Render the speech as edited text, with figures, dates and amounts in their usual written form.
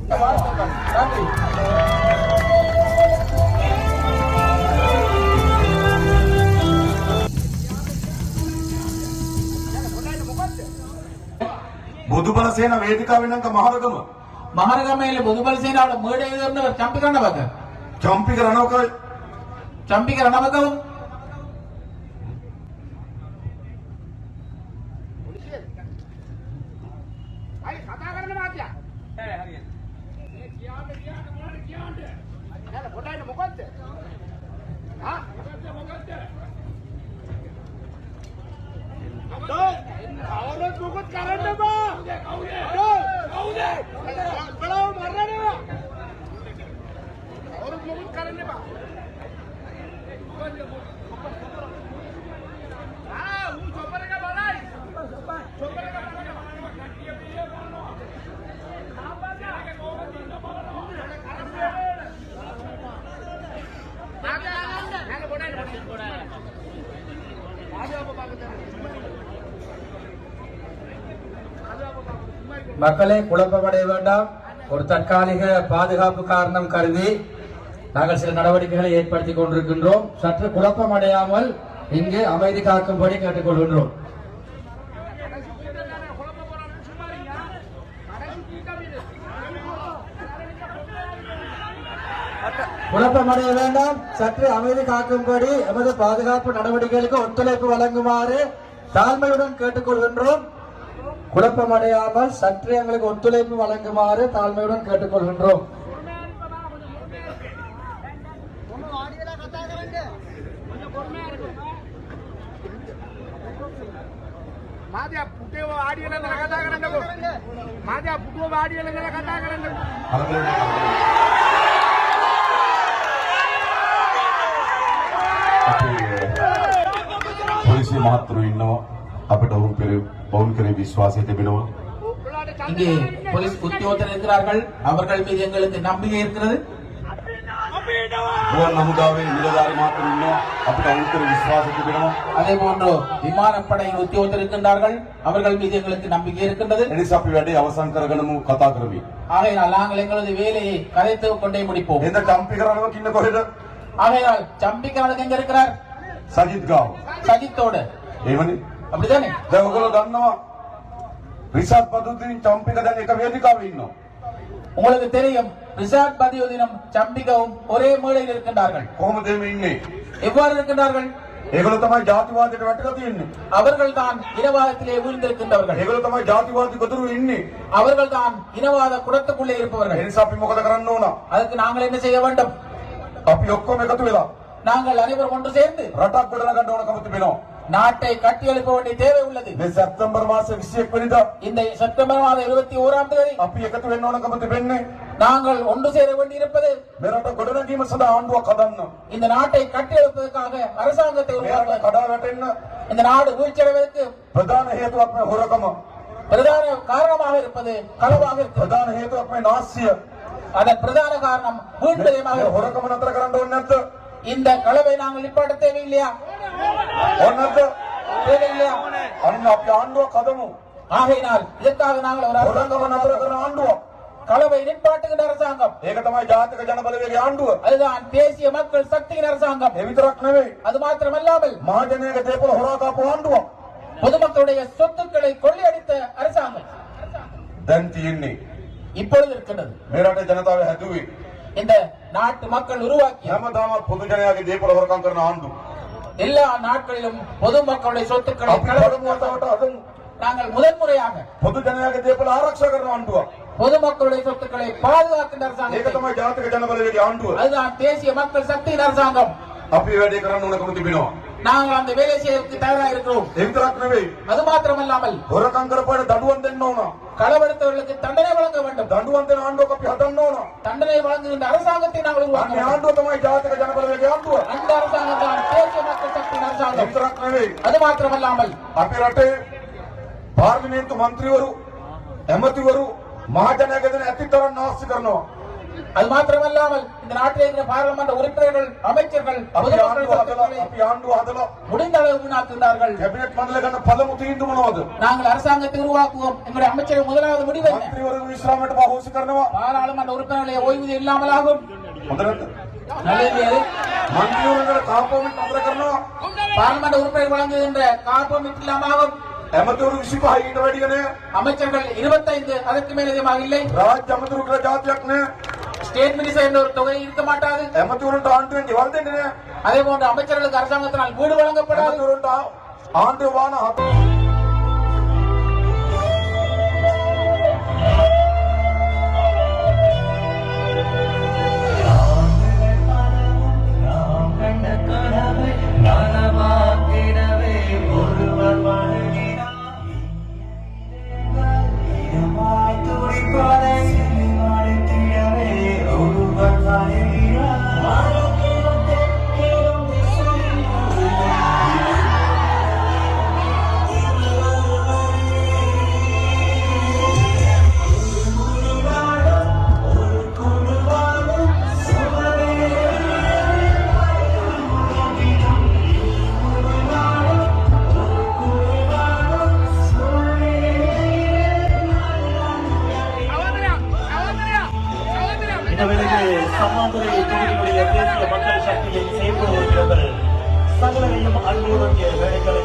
நன்றி. බුදුබල සේන වේදිකාවේ නම් මහරගම මහරගමේ බුදුබල සේනාවට මේඩේ කරන චම්පි කරන්න බක. චම්පික රණවකයි. චම්පික රණවකව. අයි කතා කරන්න මාත්‍යා. හරියට. මේ කියාන්නේ මොනවද කියන්නේ? නේද පොඩයින මොකද්ද? හා? මොකද්ද? අවුරුදු මොකද කරන්න බා? කවුද? බලව මරන්නේ. අවුරුදු මොකද කරන්න බා? ඌ චොපර එක බලයි. චොපර එක බලයි. மக்களை குழப்பமடைய வேண்டாம். ஒரு தற்காலிக பாதுகாப்பு காரணம் கருதி நாங்கள் சில நடவடிக்கைகளை ஏற்படுத்திக் கொண்டிருக்கின்றோம். சற்று குழப்பமடையாமல் இங்கு அமைதி காக்கும்படி கேட்டுக்கொள்கின்றோம். குழப்பமடைய வேண்டாம். சற்று அமைதி காக்கும்படி எமது பாதுகாப்பு நடவடிக்கைகளுக்கு ஒத்துழைப்பு வழங்குமாறு தாழ்மையுடன் கேட்டுக்கொள்கின்றோம். குழப்பமடையாமல் சற்று எங்களுக்கு ஒத்துழைப்பு வழங்குமாறு தாழ்மையுடன் கேட்டுக்கொள்கின்றோம். මාධ්‍ය පුටේව ආඩිය ළඟ කතා කරන්නකෝ. මාධ්‍ය පුටුව ආඩිය ළඟ කතා කරන්නකෝ. පොලිසිය මහත්තුරු ඉන්නවා. අපිට ඔවුන් කෙරේ විශ්වාසය තිබෙනවා. இங்கே போலீஸ் உத்தியோகத்தர் இருக்கிறார்கள். அவர்கள் மீது எங்களுக்கு நம்பிக்கை இருக்கிறது. ගුවන් හමුදාවේ නිලධාරි මහත්තුරු ඉන්නවා. අපිට ඔවුන් කෙරේ විශ්වාසය තිබෙනවා. அதே போன்று விமானப்படையின் உத்தியோகத்தர் இருக்கின்றார்கள். அவர்கள் மீது எங்களுக்கு நம்பிக்கை இருக்கின்றது. එනිසා අපි වැඩේ අවසන් කරගෙනමු කතා කරමි. ஆகையால் நாங்கள் எங்களது வேலையை கதைத்து கொண்டே முடிப்போம். එඳ චම්පික රණවක ඉන්න කොහෙද? ஆகையால் சம்பிக்கானது எங்க இருக்கிறார்? සජිත් ගාව. சஜித்தோடு. එහෙමනේ. அப்படிதானே? දැන් ඔයගොල්ලෝ දන්නවා රිෂාඩ් පදුද්දීන් චම්පික දැන් එක වේදිකාවේ ඉන්නවා. உங்களுக்கு தெரியும் ரிஷாட் பதியுதீனும் சம்பிகவும் ஒரே மேடையில் இருக்கின்றார்கள். කොහොමද මේ ඉන්නේ? எவ்வாறு இருக்கின்றார்கள்? ඒගොල්ලෝ තමයි ජාතිවාදයට වැටලා තියෙන්නේ. அவர்கள் தான் இனவாதத்திலே வீழ்ந்திருக்கின்றவர்கள். ඒගොල්ලෝ තමයි ජාතිවාදී ගොදුරු ඉන්නේ. அவர்கள் தான் இனவாத குடத்துக்குள்ளே ඒ இருப்பவர்கள். නිසා අපි මොකද කරන්න ඕන? அதுக்கு நாங்கள் என்ன செய்ய வேண்டும்? අපි ඔක්කොම එකතු වෙලා நாங்கள் அனைவரும் ஒன்று சேர்ந்து රටක් ගොඩනගන්න ඕනකම තිබෙනවා. நாட்டை கட்டியெழுப்ப வேண்டிய தேவை உள்ளது. මේ සැප්තැම්බර් මාස 21 වෙනිදා இந்த செப்டம்பர் மாதம் 21ஆம் தேதி අපි එකතු වෙන්න ඕනකම තිබෙන්නේ நாங்கள் ஒன்று சேர வேண்டியிருப்பது මේ රට ගොඩනැගීම සඳහා ආණ්ඩුවක් හදන්න. இந்த நாட்டை கட்டியெழுப்பதற்காக அரசாங்கத்தை මේ රට உருவாக்க. කඩා වැටෙන්න இந்த நாடு வீழ்ச்சியடைவதற்கு ප්‍රධාන හේතුවක් මේ හොරකම. பிரதான காரணமாக இருப்பது களவாக இருக்கிறது. ප්‍රධාන හේතුවක් මේ නාස්සිය. அதன் பிரதான காரணம் வீழ்ச்சியமாக මේ இருக்கிறது. හොරකම නතර කරන්න ඕනේ නැද්ද? இந்த களவை நாங்கள் நிப்பாட்ட தேவையில்லையா? ඕනේ නැද්ද? தேவையில்லையா? අන්න අපි ආණ්ඩුවක් හදමු. ஆகையினால் இதற்காக நாங்கள் ஒரு හොරකම அரசாங்கம் නතර කරන ආණ්ඩුවක්. களவை நிப்பாட்டுகின்ற அரசாங்கம். ඒක තමයි ජාතික ජනබලවේගයේ ආණ්ඩුව. அதுதான் தேசிய மக்கள் சக்தியின் அரசாங்கம். ඒ විතරක් නෙවෙයි. அது மாத்திரமல்லாமல் මහජනයාගේ දේපොළ හොරා කාපු ආණ්ඩුවක්. பொதுமக்களுடைய சொத்துக்களை கொள்ளையடித்த அரசாங்கம் දැන් තියෙන්නේ இப்பொழுது இருக்கின்றது. මේ රටේ ජනතාව හැදුවේ இந்த நாட்டு மக்கள் உருவாக்கிய හැමදාම පොදු ජනයාගේ දේපොළ හොරකම් කරන ආණ්ඩුව. எல்லா நாட்களிலும் பொதுமக்களுடைய சொத்துக்களை අපි களவாடுவதற்கு පළමුවට හදමු. நாங்கள் முதன்முறையாக පොදු ජනයාගේ දේපොළ ආරක්ෂා කරන ආණ්ඩුවක්. பொதுமக்களுடைய சொத்துக்களை பாதுகாக்கின்ற ඒක அரசாங்கம். තමයි ජාතික ජනබලවේගයේ ආණ්ඩුව. அதுதான் தேசிய மக்கள் சக்தியின் அரசாங்கம். අපි වැඩේ කරන්න ඕනකම තිබෙනවා. நாங்கள் அந்த வேலை செய்வதற்கு தயாராக இருக்கிறோம். ඒ විතරක් නෙවෙයි. அது மாத்திரமல்லாமல் හොරකම් කරපුවාට දඬුවම් දෙන්න ඕන. களவெடுத்தவர்களுக்கு தண்டனை வழங்க வேண்டும். දඬුවම් දෙන ආණ්ඩුවක් අපි හදන්න ඕන. தண்டனை வழங்குகின்ற அரசாங்கத்தை நாங்கள் உருவாக்க අනේ வேண்டும். ආණ්ඩුව තමයි ජාතික ජනබලවේගයේ ආණ්ඩුව. அந்த அரசாங்கம் தான் தேசிய மக்கள் சக்தியின் ඒ அரசாங்கம். විතරක් නෙවෙයි. அது மாத்திரமல்லாமல் අපි රටේ පාර්ලිමේන්තු මන්ත්‍රීවරු, ඇමතිවරු මහජනයාගේ දෙන ඇතිතරම් නාස්ති කරනවා. அது மாத்திரமல்லாமல் இந்த நாட்டில் இருக்கிற பாராளுமன்ற உறுப்பினர்கள் அமைச்சர்கள் பொதுமக்கள் முடிந்த அளவு வீணாக்குகிறார்கள். கேபினட் மண்டல ගන්න පළමු තීන්දුව මොනවද? நாங்கள் அரசாங்கத்தை உருவாக்குவோம். எங்களுடைய அமைச்சர்கள் முதலாவது முடிவு என்ன? මන්ත්‍රීවරු විශ්‍රාමයට පාහොසි කරනවා. பாராளுமன்ற உறுப்பினர்களை ஓய்வூதியம் இல்லாமல் ஆகும். හොඳ නැද්ද? நல்லது அது. මන්ත්‍රීවරුන්ගේ කාපොමිට් නතර කරනවා. பாராளுமன்ற உறுப்பினர் வழங்குகின்ற காப்பீட்டு இல்லாமல் ஆகும். ඇමතිවරු 25 ඊට වැඩිය නෑ. அமைச்சர்கள் 25 அதற்கு மேல் அதிகமாக இல்லை. රාජ්‍ය ඇමතිවරු කියලා જાතියක් නෑ. ஸ்டேட் மினிஸ்டர் என்ற ஒரு தொகை இருக்க மாட்டாது. ඇමතිවරුන්ට ආණ්ඩුවෙන් ගෙවල් දෙන්නේ නෑ. அதே போன்று அமைச்சர்களுக்கு அரசாங்கத்தினால் வீடு வழங்கப்படாது. ඇමතිවරුන්ට ආණ්ඩුව වාහන இந்த வேளையில் சம்மாந்துறை தொகுதியினுடைய தேசிய மக்கள் சக்தியை செயல்படுவர்கள் சகலரையும் அன்புடன் வேலைகளை